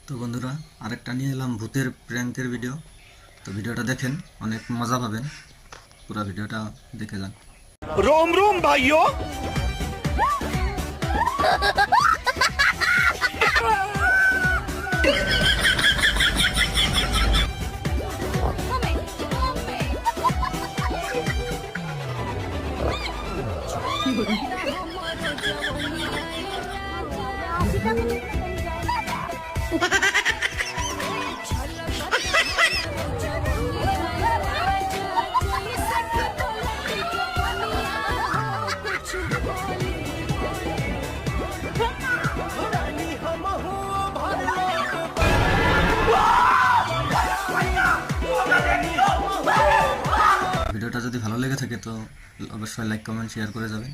তো বন্ধুরা, আরেকটা নিয়ে এলাম ভূতের প্র্যাঙ্কের ভিডিও। তো ভিডিওটা দেখেন, অনেক মজা পাবেন। পুরো ভিডিওটা দেখে যান। रोम रोम भाइयों। ভিডিওটা যদি ভালো লেগে থাকে তো অবশ্যই লাইক, কমেন্ট, শেয়ার করে যাবেন।